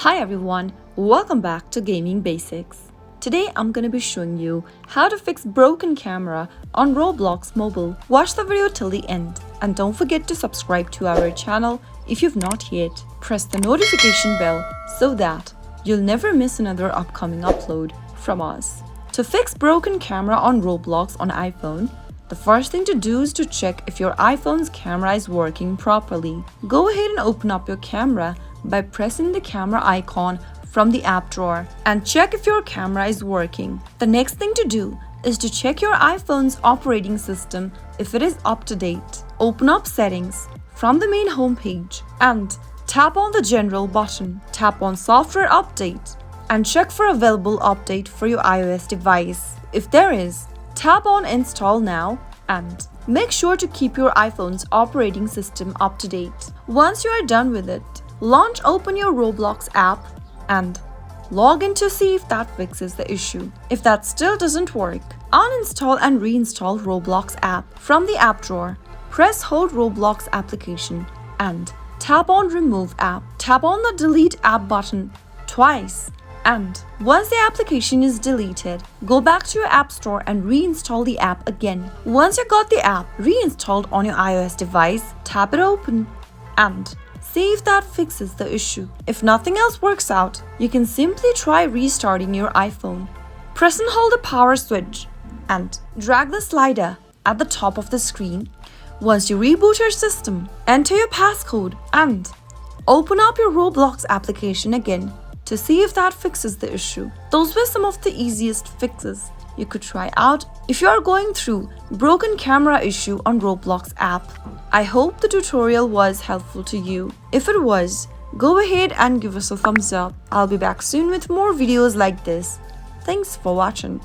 Hi everyone, welcome back to Gaming Basics. Today I'm gonna be showing you how to fix broken camera on Roblox mobile. Watch the video till the end and don't forget to subscribe to our channel if you've not yet. Press the notification bell so that you'll never miss another upcoming upload from us. To fix broken camera on Roblox on iPhone, the first thing to do is to check if your iPhone's camera is working properly. Go ahead and open up your camera by pressing the camera icon from the app drawer and check if your camera is working. The next thing to do is to check your iPhone's operating system if it is up to date. Open up Settings from the main home page and tap on the General button. Tap on Software Update and check for available update for your iOS device. If there is, tap on Install Now and make sure to keep your iPhone's operating system up to date. Once you are done with it, open your Roblox app and log in to see if that fixes the issue. If that still doesn't work, uninstall and reinstall Roblox app from the app drawer. Press hold Roblox application and tap on Remove app. Tap on the Delete app button twice. And once the application is deleted, go back to your app store and reinstall the app again. Once you got the app reinstalled on your iOS device, tap it open and see if that fixes the issue. If nothing else works out, you can simply try restarting your iPhone. Press and hold the power switch and drag the slider at the top of the screen. Once you reboot your system, enter your passcode and open up your Roblox application again to see if that fixes the issue. Those were some of the easiest fixes you could try out if you are going through broken camera issue on Roblox app. I hope the tutorial was helpful to you. If it was, go ahead and give us a thumbs up. I'll be back soon with more videos like this. Thanks for watching.